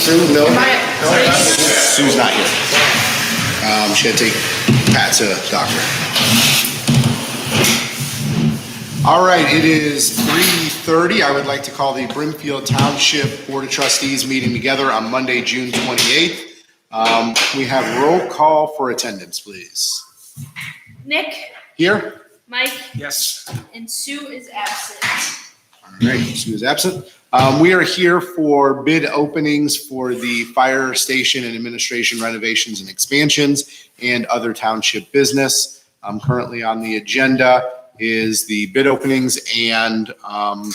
Sue, no? Sue's not here. She had to take Pat to the doctor. All right, it is 3:30. I would like to call the Brimfield Township Board of Trustees meeting together on Monday, June 28th. We have roll call for attendance, please. Nick, Here? Mike, Yes. and Sue is absent. All right, Sue is absent. We are here for bid openings for the fire station and administration renovations and expansions and other township business. Currently on the agenda is the bid openings and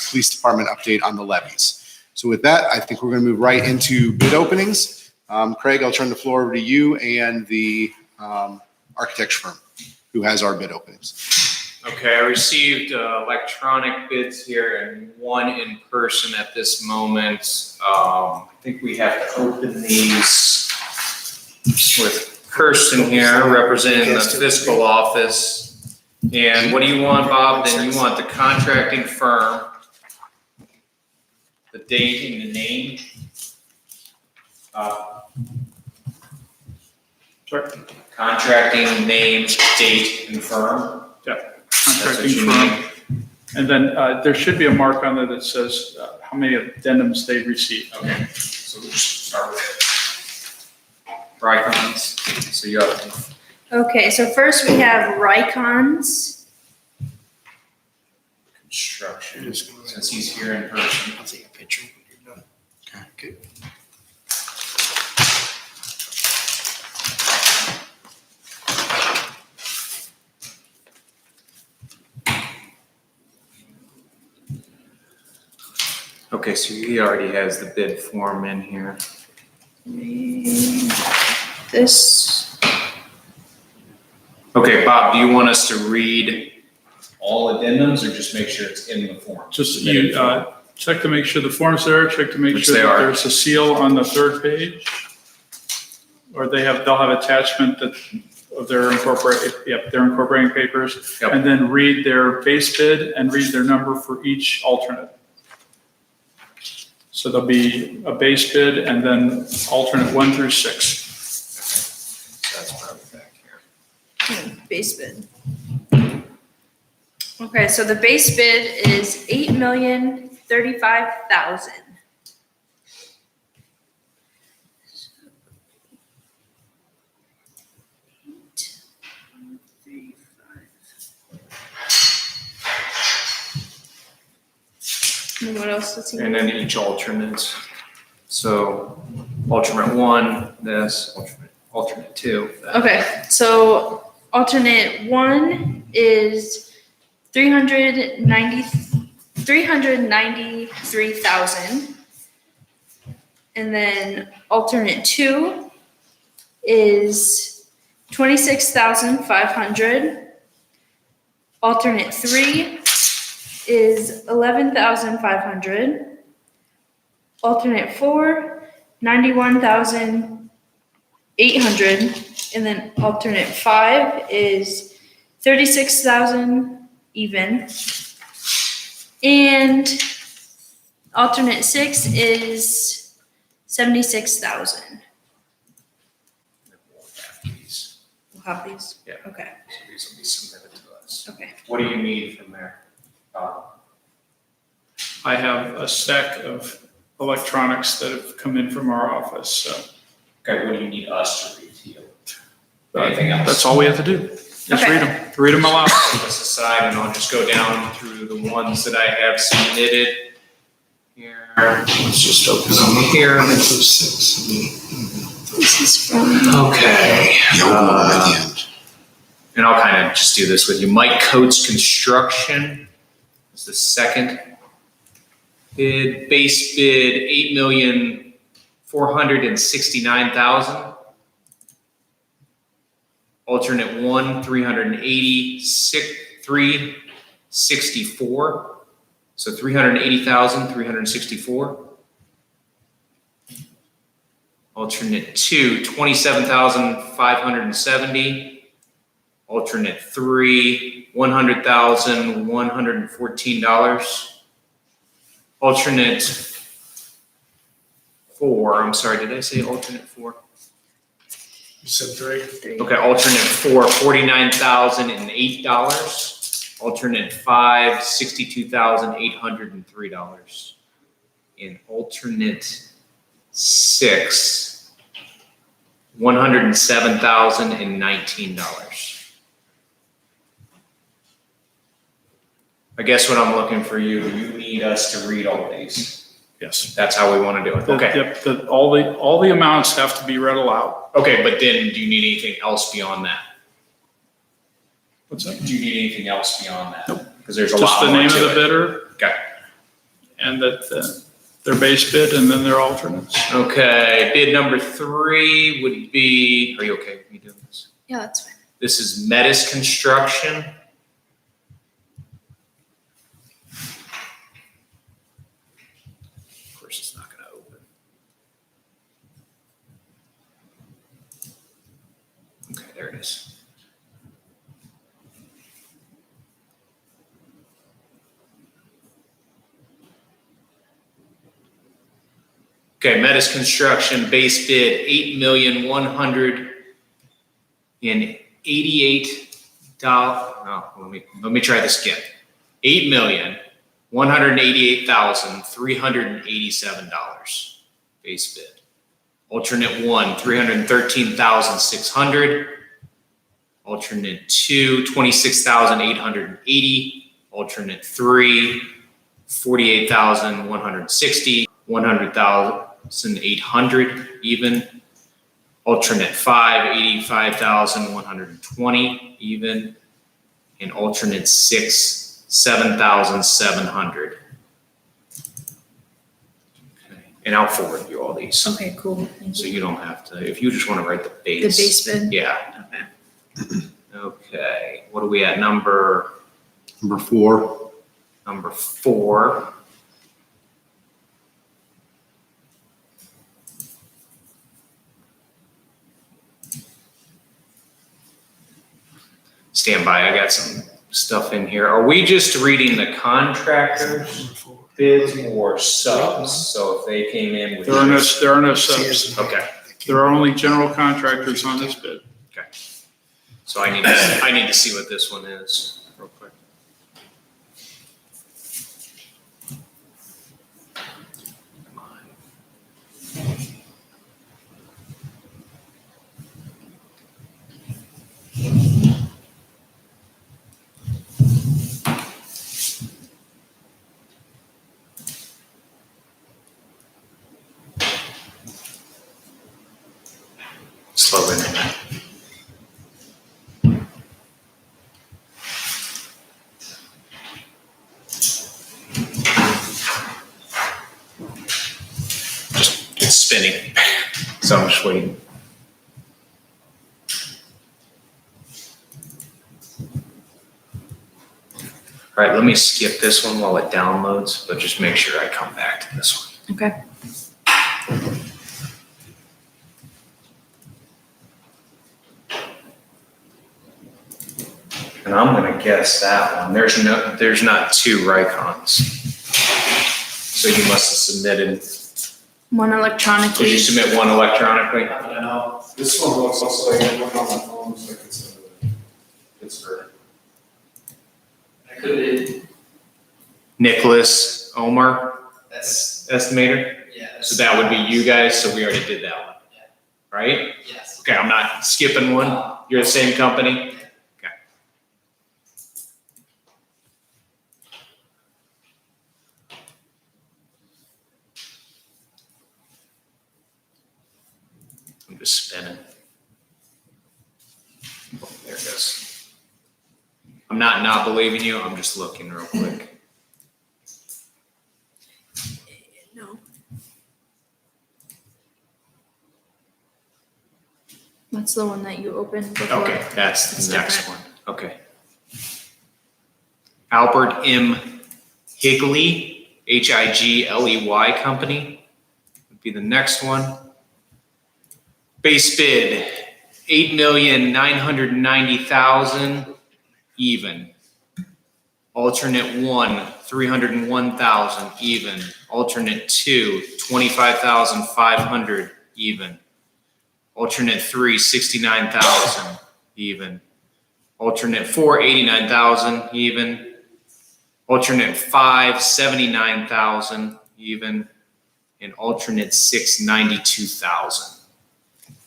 police department update on the levies. So with that, I think we're going to move right into bid openings. Craig, I'll turn the floor over to you and the architecture firm who has our bid openings. Okay, I received electronic bids here and one in person at this moment. I think we have to open these with Kirsten here representing the fiscal office. And what do you want, Bob? Then you want the contracting firm, the date and the name. Sorry. Contracting name, date, and firm. Contracting firm. And then there should be a mark on there that says how many addendums they received. Okay, so we'll just start with Rycons. So you have Okay, so first we have Rycons. construction, since he's here in person. I'll take a picture when you're done. Okay. Okay, so he already has the bid form in here. This, Okay, Bob, do you want us to read all addendums or just make sure it's in the form? Just Submitted you form? check to make sure the form's there, check to make Which sure they that are. there's a seal on the third page. Or they'll have attachment that of their incorporating papers. Yep. And then read their base bid and read their number for each alternate. So there'll be a base bid and then alternate 1 through 6. So that's probably back here. base bid. Okay, so the base bid is $8,035,000. And what else does he And need? then each alternates. So alternate 1, this, alternate 2. that. Okay, so alternate 1 is 393,000. And then alternate 2 is 26,500. Alternate 3 is 11,500. Alternate 4, 91,800. And then alternate 5 is 36,000 even. And alternate 6 is 76,000. We'll have these. We'll have these? Yeah. Okay, So these will be submitted to us. okay. What do you need from there? I have a stack of electronics that have come in from our office, so. Okay, what do you need us to read to you? Anything else? That's all we have to do. Just Okay. read them aloud. Put this aside and I'll just go down through the ones that I have submitted here. Let's just open them here. This is from. Okay. Yeah, we'll go at the end. And I'll kind of just do this with you. Mike Coates Construction is the second bid. Base bid, $8,469,000. Alternate 1, 364. So 380,364. Alternate 2, 27,570. Alternate 3, $100,114. Alternate four, I'm sorry, did I say alternate four? You said three? Three. Okay, alternate four, $49,008. Alternate five, $62,803. And alternate six, $107,019. I guess what I'm looking for you need us to read all these. Yes. That's how we want to do it. Okay. Yep, all the amounts have to be read aloud. Okay, but then do you need anything else beyond that? What's that? Do you need anything else beyond that? Because there's a Just lot the more name of to the it. bidder Okay. and that their base bid and then their alternates. Okay, bid number three would be, are you okay with me doing this? Yeah, that's fine. This is Metis Construction. Of course, it's not gonna open. Okay, there it is. Okay, Metis Construction, base bid, $8,188,000. Oh, let me try this again. $8,188,387 base bid. Alternate one, $313,600. Alternate two, $26,880. Alternate three, $48,160. $100,800 even. Alternate five, $85,120 even. And alternate six, $7,700. Okay, and I'll forward you all these, Okay, cool. Thank so you. you don't have to, if you just want to write the The base. base bid? Yeah, Okay. okay, what are we at, number Number four. four? Stand by, I got some stuff in here. Are we just reading the contractors bids or subs? So if they came in with. There are no subs. Okay, There are only general contractors on this bid. so I need to see what this one is real quick. Come on. Slow internet. It's spinning, so I'm just waiting. All right, let me skip this one while it downloads, but just make sure I come back to this one. Okay. And I'm gonna guess that one. There's not two Rikons. So you must have submitted, One did you electronically. submit one electronically? No, this one looks like it went on my phone, looks like it's Pittsburgh. I could be, Nicholas Omar, that's, estimator. yeah, So that's, that would be you guys, so we already did that one. Yeah. Right? yes. Okay, I'm not skipping one. You're the same company? I'm just spinning. Oh, there it goes. I'm not believing you, I'm just looking real quick. No. That's the one that you opened before. Okay, that's It's the next different. one, okay. Albert M. Higley, Higley Company would be the next one. Base bid, $8,990,000 even. Alternate 1, 301,000, even. Alternate 2, 25,500, even. Alternate 3, 69,000, even. Alternate 4, 89,000, even. Alternate 5, 79,000, even. And alternate 6, 92,000,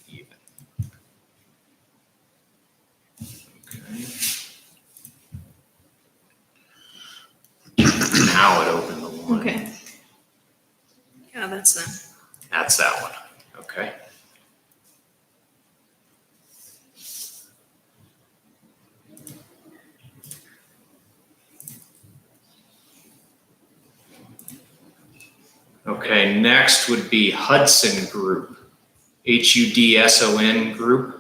even. Okay. Now it opened the one. Okay. Yeah, that's them. That's that one. Okay. Okay, next would be Hudson Group, Hudson Group.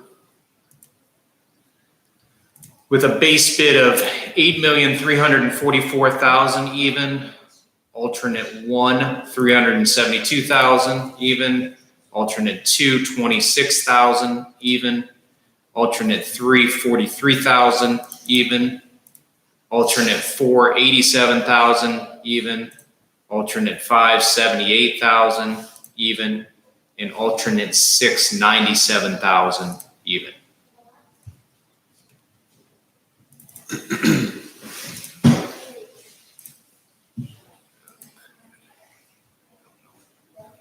With a base bid of 8,344,000 even. Alternate 1, 372,000 even. Alternate 2, 26,000 even. Alternate 3, 43,000 even. Alternate 4, 87,000 even. Alternate 5, 78,000 even. And alternate 6, 97,000 even.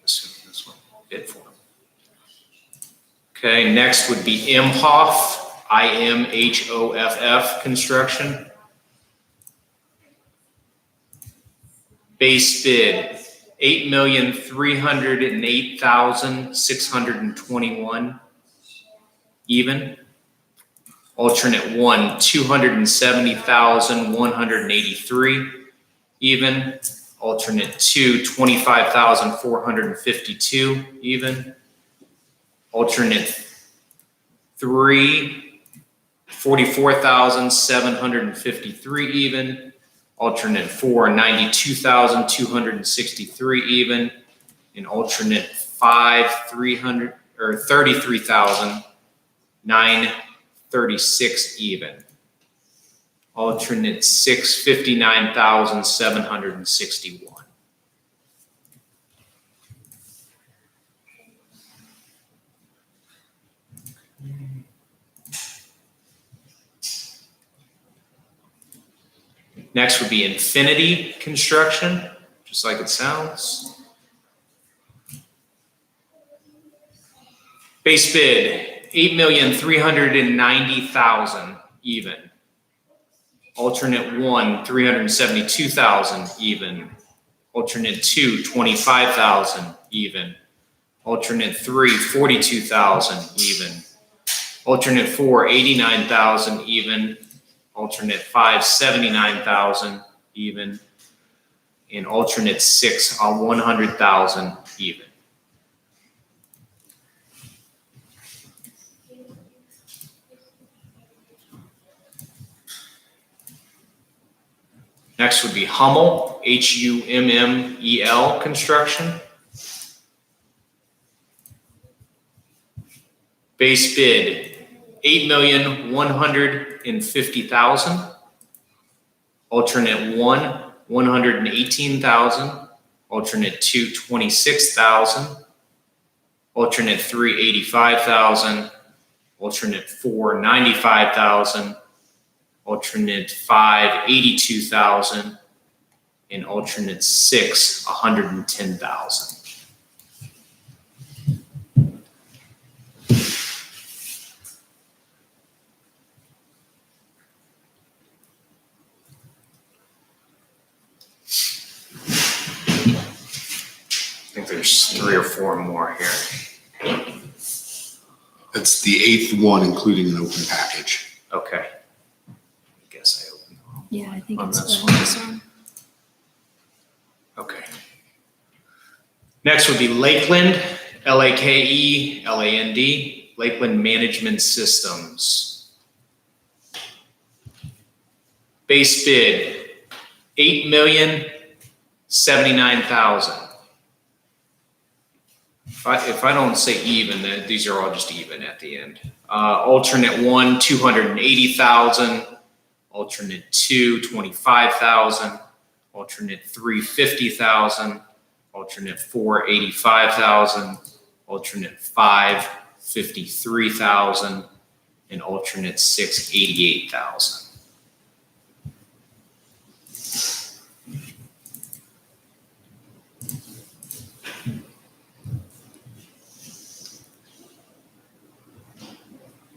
Assuming this one bid for them. Okay, next would be Imhoff, IMHOFF Construction. Base bid, 8,308,621 even. Alternate 1, 270,183 even. Alternate 2, 25,452 even. Alternate 3, 44,753 even. Alternate 4, 92,263 even. And alternate 5, 33,936 even. Alternate 6, 59,761. Next would be Infinity Construction, just like it sounds. Base bid, 8,390,000 even. Alternate 1, 372,000 even. Alternate 2, 25,000 even. Alternate 3, 42,000 even. Alternate 4, 89,000 even. Alternate 5, 79,000 even. And alternate 6, 100,000 even. Next would be Hummel, Hummel Construction. Base bid, 8,150,000. Alternate 1, 118,000. Alternate 2, 26,000. Alternate 3, 85,000. Alternate 4, 95,000. Alternate 5, 82,000. And alternate 6, 110,000. I think there's 3 or 4 more here. That's the 8th one, including an open package. Okay. I guess I opened them all. Yeah, I think On it's this the one. this one. Okay. Next would be Lakeland, Lakeland, Lakeland Management Systems. Base bid, 8,079,000. If I don't say even, then these are all just even at the end. Alternate 1, 280,000. Alternate 2, 25,000. Alternate 3, 50,000. Alternate 4, 85,000. Alternate 5, 53,000. And alternate 6, 88,000.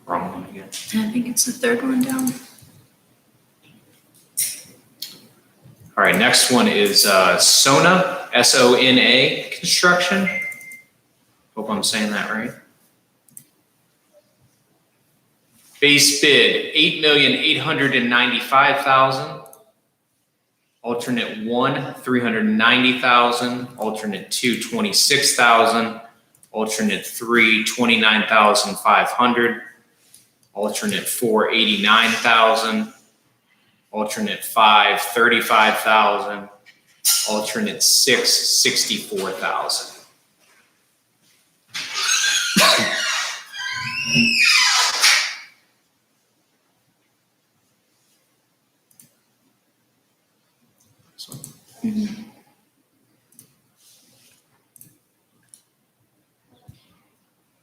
Wrong one again. I think it's the third one down. All right, next one is Sona, S-O-N-A Construction. Hope I'm saying that right. Base bid, $8,895,000. Alternate 1, $390,000. Alternate 2, $26,000. Alternate 3, $29,500. Alternate 4, $89,000. Alternate 5, $35,000. Alternate 6, $64,000.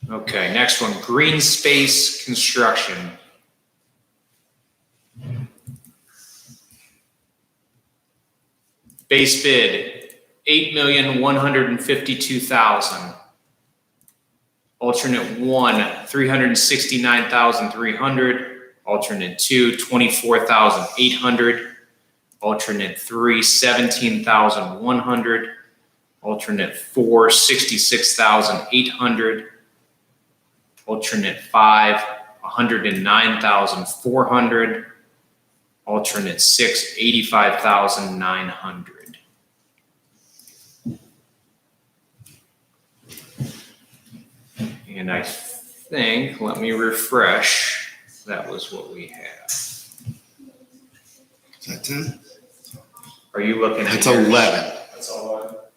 Okay, next one, Green Space Construction. Base bid, $8,152,000. Alternate 1, $369,300. Alternate 2, $24,800. Alternate 3, $17,100. Alternate 4, $66,800. Alternate 5, $109,400. Alternate 6, $85,900. And I think, let me refresh, that was what we have. Is that 10? Are you looking at That's yours 11. That's all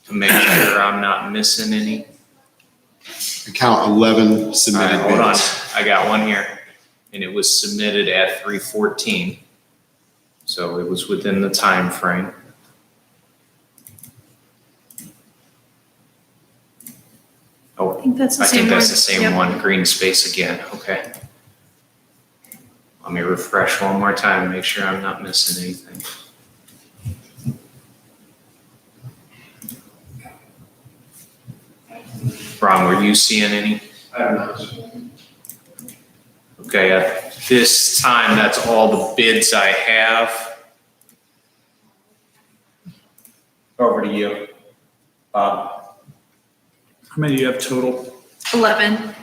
to make sure I'm not missing any? I count 11 All submitted right, hold on, bids. I got one here, and it was submitted at 3:14, so it was within the time frame. I Oh, think that's the I same think one. that's the same Yep. one, green space again, okay. Let me refresh one more time, make sure I'm not missing anything. Ron, were you seeing any? I don't know. Okay, at this time, that's all the bids I have. Over to you, Bob. How many do you have total? 11.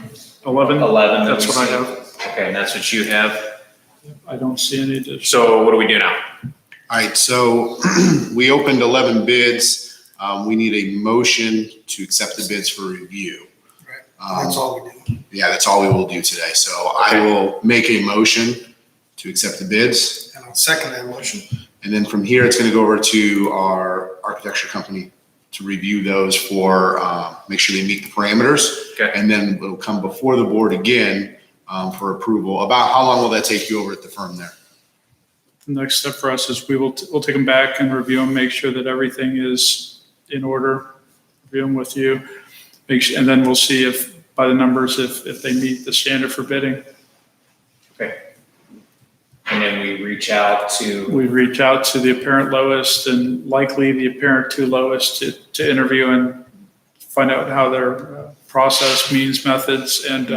11? 11. That's that we what I see. have. Okay, and that's what you have. I don't see any additional. So what do we do now? All right, so we opened 11 bids. We need a motion to accept the bids for review. That's all we do. Yeah, that's all we will do today. So I will make a motion to accept the bids. And I'll second that motion. And then from here, it's going to go over to our architecture company to review those for, make sure they meet the parameters. Okay. And then it'll come before the board again for approval. About how long will that take you over at the firm there? The next step for us is we'll take them back and review them, make sure that everything is in order, review them with you. And then we'll see if, by the numbers, if they meet the standard for bidding. Okay. And then we reach out to, We reach out to the apparent lowest and likely the apparent two lowest to interview and find out how their process, means, methods. And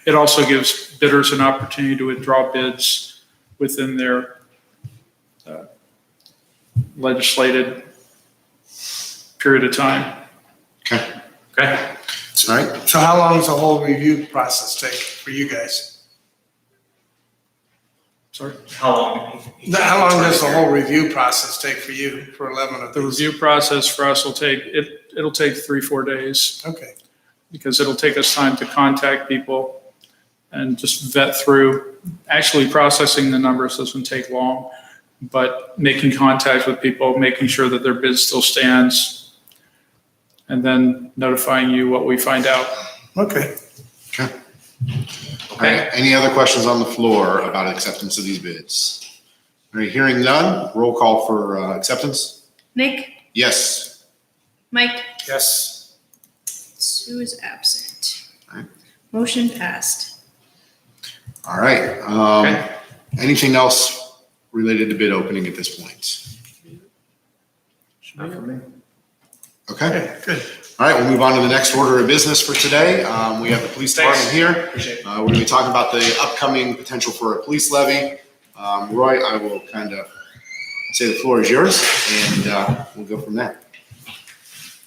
it also gives bidders an opportunity to withdraw bids within their legislated period of time. Okay, okay, all right. So how long does the whole review process take for you guys? Sorry. how long? How long does the whole review process take for you for 11 of The these? review process for us it'll take 3-4 days Okay, because it'll take us time to contact people and just vet through. Actually processing the numbers doesn't take long, but making contact with people, making sure that their bid still stands, and then notifying you what we find out. okay. All right, any other questions on the floor about acceptance of these bids? All right, hearing none, roll call for acceptance. Nick, Yes. Mike, Yes. Sue is absent. Alright. Motion passed. All right. Okay. Anything else related to bid opening at this point? Not for me. Okay. Good. All right, we'll move on to the next order of business for today. We have the police department here. Appreciate it. We're going to be talking about the upcoming potential for a police levy. Roy, I will kind of say the floor is yours, and we'll go from there.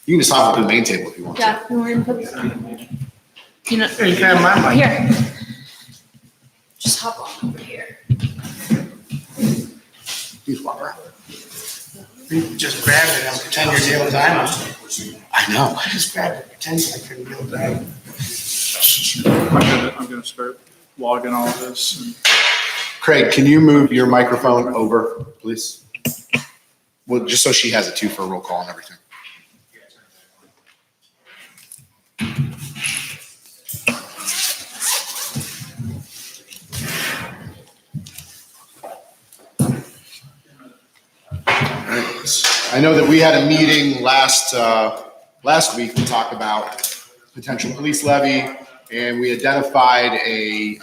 You can just hop up to the main table if you want to. Yeah, you want to put, you know, Hey, you can have my mic. here. Just hop on over here. Please walk around. You just grabbed it and pretend you're Neil Diamond. I know. I just grabbed it, pretend like you're Neil Diamond. I'm gonna start logging all of this. And Craig, can you move your microphone over, please? Well, just so she has it too for a roll call and everything. I know that we had a meeting last week to talk about potential police levy, and we identified a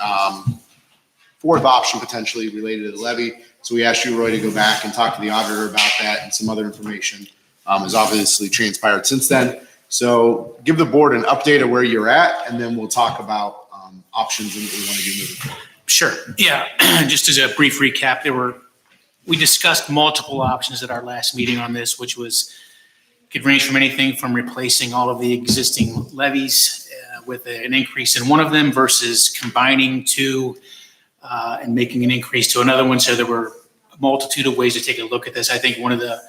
fourth option potentially related to the levy. So we asked you, Roy, to go back and talk to the auditor about that, and some other information has obviously transpired since then. So give the board an update of where you're at, and then we'll talk about options and what we want to do moving forward. Sure. Yeah. Just as a brief recap, we discussed multiple options at our last meeting on this, which could range from anything from replacing all of the existing levies with an increase in one of them versus combining two and making an increase to another one. So there were a multitude of ways to take a look at this. I think one of the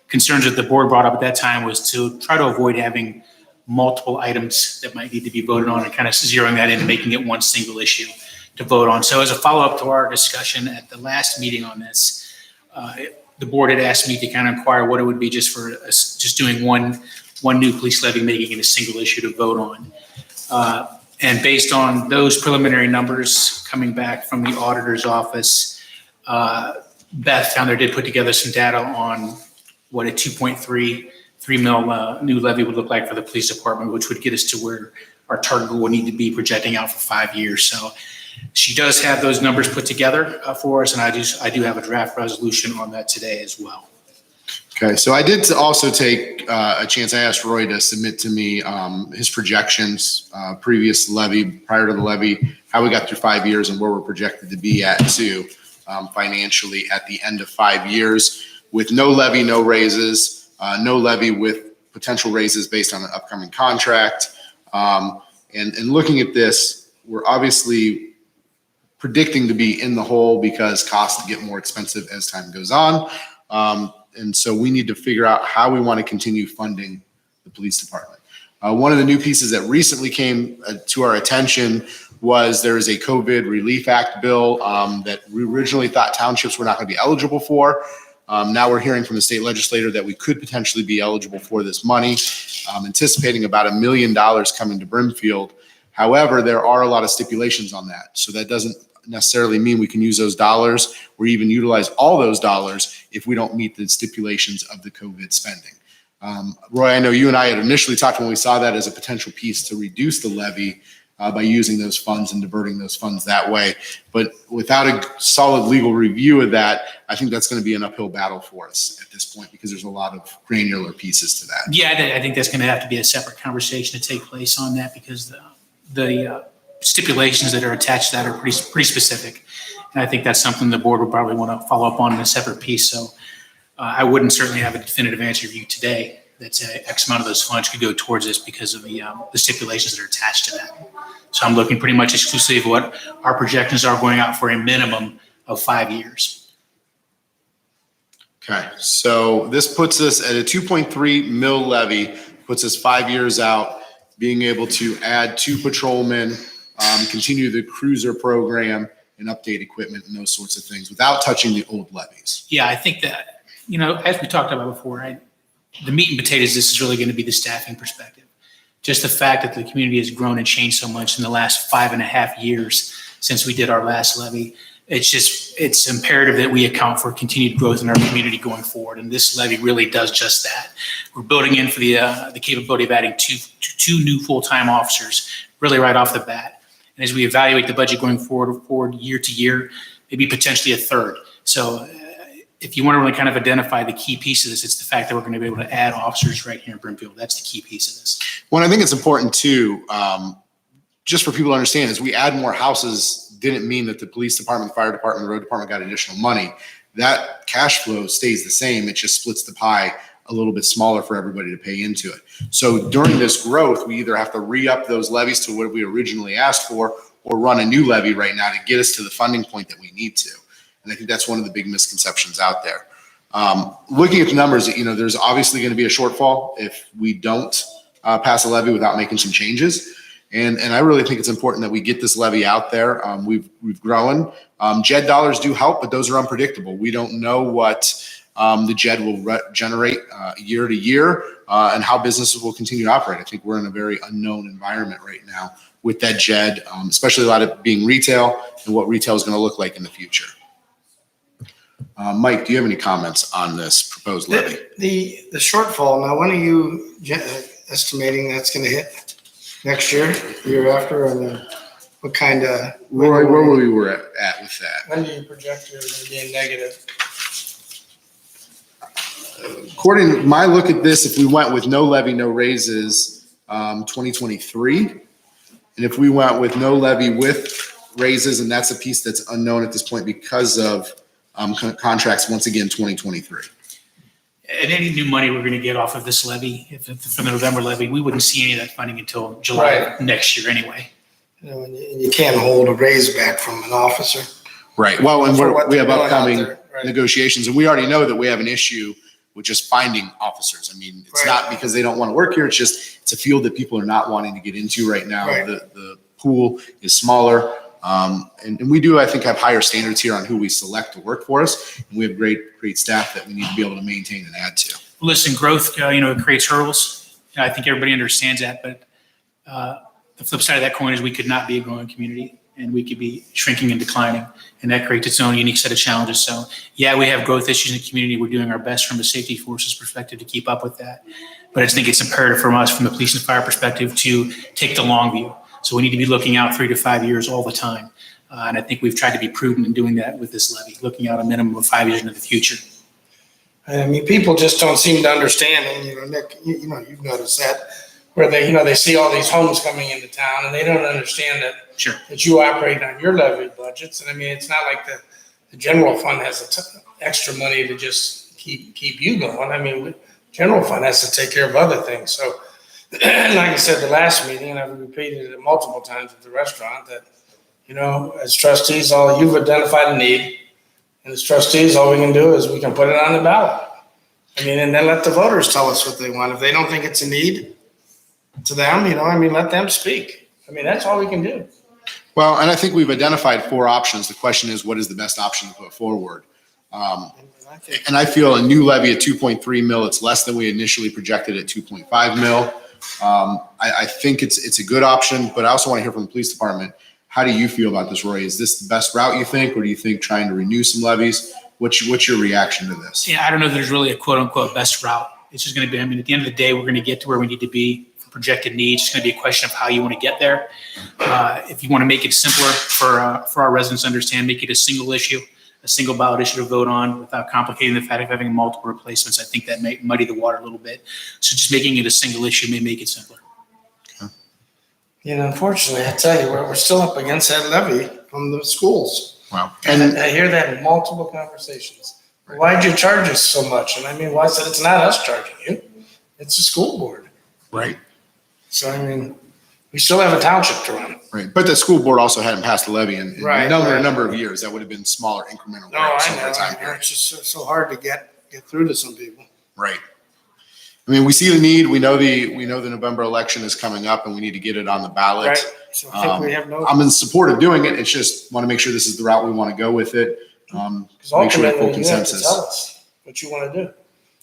concerns that the board brought up at that time was to try to avoid having multiple items that might need to be voted on and kind of zeroing that in and making it one single issue to vote on. So as a follow-up to our discussion at the last meeting on this, the board had asked me to kind of inquire what it would be just for us, just doing one new police levy, making it a single issue to vote on. And based on those preliminary numbers coming back from the auditor's office, Beth down there did put together some data on what a 2.3 mil new levy would look like for the police department, which would get us to where our target would need to be projecting out for 5 years. So she does have those numbers put together for us, and I do have a draft resolution on that today as well. Okay, so I did also take a chance. I asked Roy to submit to me his projections, previous levy, prior to the levy, how we got through 5 years and where we're projected to be at too, financially at the end of 5 years with no levy, no raises, no levy with potential raises based on an upcoming contract. And looking at this, we're obviously predicting to be in the hole because costs get more expensive as time goes on. And so we need to figure out how we want to continue funding the police department. One of the new pieces that recently came to our attention was there is a COVID Relief Act bill that we originally thought townships were not going to be eligible for. Now we're hearing from the state legislator that we could potentially be eligible for this money, anticipating about $1 million coming to Brimfield. However, there are a lot of stipulations on that. So that doesn't necessarily mean we can use those dollars or even utilize all those dollars if we don't meet the stipulations of the COVID spending. Roy, I know you and I had initially talked when we saw that as a potential piece to reduce the levy by using those funds and diverting those funds that way. But without a solid legal review of that, I think that's going to be an uphill battle for us at this point because there's a lot of granular pieces to that. Yeah, I think that's going to have to be a separate conversation to take place on that because the stipulations that are attached to that are pretty specific. And I think that's something the board would probably want to follow up on in a separate piece. So I wouldn't certainly have a definitive answer for you today that X amount of those funds could go towards this because of the stipulations that are attached to that. So I'm looking pretty much exclusively at what our projections are going out for a minimum of 5 years. Okay, so this puts us at a 2.3 mil levy, puts us 5 years out, being able to add 2 patrolmen, continue the cruiser program and update equipment and those sorts of things without touching the old levies. Yeah, I think that, as we talked about before, the meat and potatoes, this is really going to be the staffing perspective. Just the fact that the community has grown and changed so much in the last 5.5 years since we did our last levy It's imperative that we account for continued growth in our community going forward, and this levy really does just that. We're building in for the capability of adding two new full-time officers really right off the bat. And as we evaluate the budget going forward year to year, maybe potentially a third. So if you want to really kind of identify the key piece of this, it's the fact that we're going to be able to add officers right here in Brimfield. That's the key piece of this. Well, I think it's important too, just for people to understand, as we add more houses, didn't mean that the police department, the fire department, the road department got additional money. That cash flow stays the same. It just splits the pie a little bit smaller for everybody to pay into it. So during this growth, we either have to re-up those levies to what we originally asked for, or run a new levy right now to get us to the funding point that we need to. And I think that's one of the big misconceptions out there. Looking at the numbers, there's obviously going to be a shortfall if we don't pass a levy without making some changes. And I really think it's important that we get this levy out there. We've grown. JED dollars do help, but those are unpredictable. We don't know what the JED will generate year to year and how businesses will continue to operate. I think we're in a very unknown environment right now with that JED, especially a lot of being retail and what retail is going to look like in the future. Mike, do you have any comments on this proposed levy? The shortfall, now when are you estimating that's gonna hit? Next year, year after, and what kind of? Where we were at with that? When do you project you're gonna be in negative? According to my look at this, if we went with no levy, no raises, 2023. And if we went with no levy with raises, and that's a piece that's unknown at this point because of contracts, once again, 2023. And any new money we're going to get off of this levy, from the November levy, we wouldn't see any of that funding until July of next year anyway. And you can't hold a raise back from an officer. Right. Well, and we have upcoming there, right. negotiations, and we already know that we have an issue with just finding officers. I mean, it's not because they don't want to work here. It's a field that people are not wanting to get into right now. Right. The pool is smaller. And we do, I think, have higher standards here on who we select to work for us. And we have great staff that we need to be able to maintain and add to. Listen, growth, it creates hurdles. I think everybody understands that, but the flip side of that coin is we could not be a growing community, and we could be shrinking and declining, and that creates its own unique set of challenges. So, yeah, we have growth issues in the community. We're doing our best from a safety forces perspective to keep up with that. But I think it's imperative from us, from the police and fire perspective, to take the long view. So we need to be looking out 3 to 5 years all the time. And I think we've tried to be prudent in doing that with this levy, looking out a minimum of 5 years into the future. I mean, people just don't seem to understand, and Nick, you've noticed that, where they see all these homes coming into town, and they don't understand that Sure. that you operate on your levy budgets. And I mean, it's not like the general fund has extra money to just keep you going. I mean, general fund has to take care of other things. So, like I said, the last meeting, and I've repeated it multiple times at the restaurant, that, as trustees, you've identified a need. And as trustees, all we can do is we can put it on the ballot. I mean, and then let the voters tell us what they want. If they don't think it's a need to them, let them speak. I mean, that's all we can do. Well, and I think we've identified 4 options. The question is, what is the best option to put forward? And I feel a new levy at 2.3 mil, it's less than we initially projected at 2.5 mil. I think it's a good option, but I also want to hear from the police department. How do you feel about this, Roy? Is this the best route you think, or do you think trying to renew some levies? What's your reaction to this? Yeah, I don't know if there's really a quote unquote best route. It's just going to be, at the end of the day, we're going to get to where we need to be for projected needs. It's going to be a question of how you want to get there. If you want to make it simpler for our residents to understand, make it a single issue, a single ballot issue to vote on without complicating the fact of having multiple replacements. I think that may muddy the water a little bit. So just making it a single issue may make it simpler. Unfortunately, I tell you, we're still up against that levy from the schools. Wow. And I hear that in multiple conversations. Why'd you charge us so much? And I mean, I said, it's not us charging you. It's the school board. Right. So, we still have a township to run. Right. But the school board also hadn't passed a levy in Right, a number of years. That would have been smaller incremental. No, I rates over know. time period. It's just so hard to get through to some people. Right. We see the need. We know the November election is coming up, and we need to get it on the ballot. Right. So I think we have no. I'm in support of doing it. It's just want to make sure this is the route we want to go with it. Because Make sure we have ultimately, full you have to consensus. tell us what you want to do.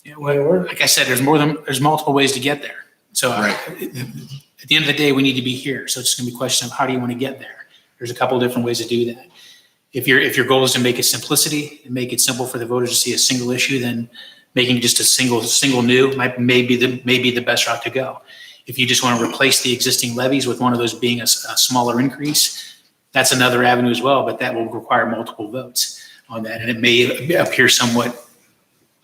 Yeah, well, like I said, there's multiple ways to get there. So Right. At the end of the day, we need to be here. So it's going to be a question of how do you want to get there? There's a couple of different ways to do that. If your goal is to make it simplicity and make it simple for the voters to see a single issue, then making just a single new may be the best route to go. If you just want to replace the existing levies with one of those being a smaller increase, that's another avenue as well, but that will require multiple votes on that. And it may appear somewhat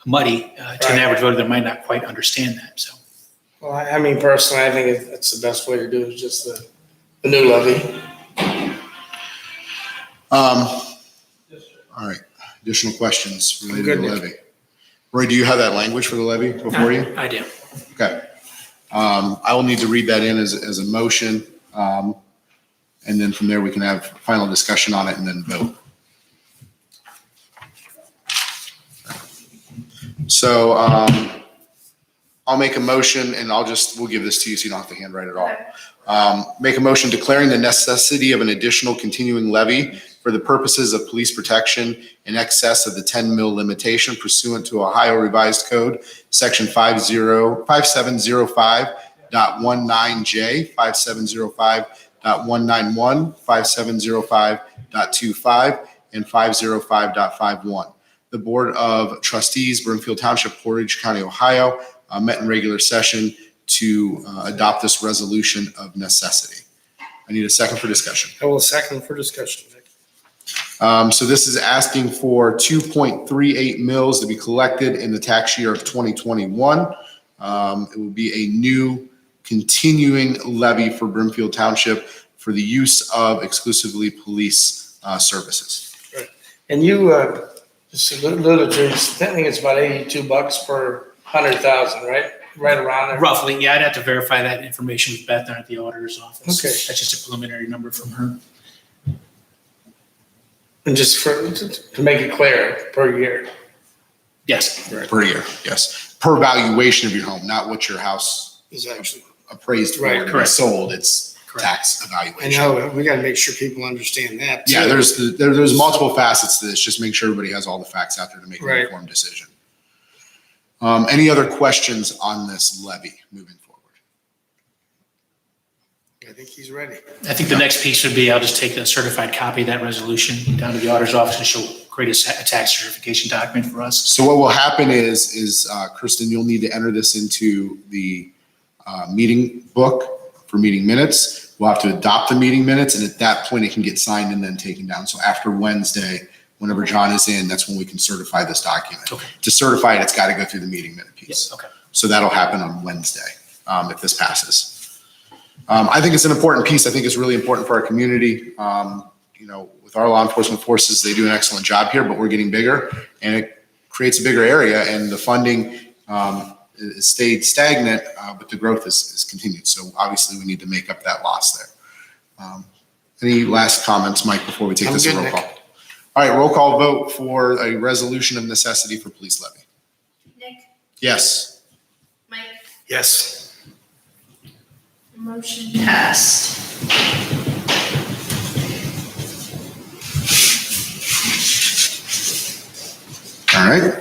muddy to an average voter that might not quite understand that, so. Well, I mean, personally, I think that's the best way to do it, is just the new levy. All right, additional questions related to the levy? Roy, do you have that language for the levy before you? I do. Okay. I will need to read that in as a motion. And then from there, we can have final discussion on it and then vote. So I'll make a motion and we'll give this to you so you don't have to handwrite it all. Make a motion declaring the necessity of an additional continuing levy for the purposes of police protection in excess of the 10 mil limitation pursuant to Ohio Revised Code, Section 5705.19J, 5705.191, 5705.25, and 505.51. The Board of Trustees, Brimfield Township, Portage County, Ohio, met in regular session to adopt this resolution of necessity. I need a second for discussion. I will second for discussion, Nick. So this is asking for 2.38 mils to be collected in the tax year of 2021. It will be a new continuing levy for Brimfield Township for the use of exclusively police services. Right. And you, just a little, I think it's about $82 per 100,000, right? Right around there. Roughly, yeah, I'd have to verify that information with Beth down at the auditor's office. Okay. That's just a preliminary number from her. And just to make it clear, per year. Yes. Per year, yes. Per valuation of your home, not what your house Is actually. appraised for Right, to be correct. sold. It's Correct. tax I evaluation. know, we gotta make sure people understand that. Yeah, too. there's multiple facets to this. Just make sure everybody has all the facts out there to make an Right. informed decision. Any other questions on this levy moving forward? I think he's ready. I think the next piece would be, I'll just take a certified copy of that resolution down to the auditor's office and she'll create a tax certification document for us. So what will happen is Kristen, you'll need to enter this into the meeting book for meeting minutes. We'll have to adopt the meeting minutes, and at that point, it can get signed and then taken down. So after Wednesday, whenever John is in, that's when we can certify this document. Okay. To certify it, it's got to go through the meeting minute piece. Yes, okay. So that'll happen on Wednesday if this passes. I think it's an important piece. I think it's really important for our community. With our law enforcement forces, they do an excellent job here, but we're getting bigger and it creates a bigger area, and the funding has stayed stagnant, but the growth is continued. So obviously we need to make up that loss there. Any last comments, Mike, before we take I'm this to good, roll Nick. call? All right, roll call vote for a resolution of necessity for police levy. Nick, Yes. Mike, Yes. motion passed. All right.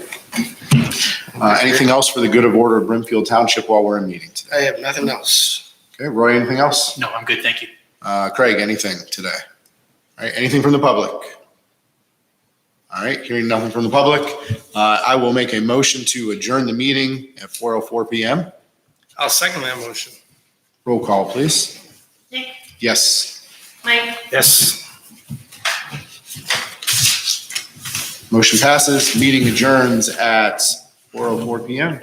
Anything else for the good of order of Brimfield Township while we're in meeting today? I have nothing else. Okay, Roy, anything else? No, I'm good, thank you. Craig, anything today? All right, anything from the public? All right, hearing nothing from the public, I will make a motion to adjourn the meeting at 4:04 PM. I'll second that motion. Roll call, please. Nick, Yes. Mike, Yes. Motion passes. Meeting adjourns at 4:04 PM.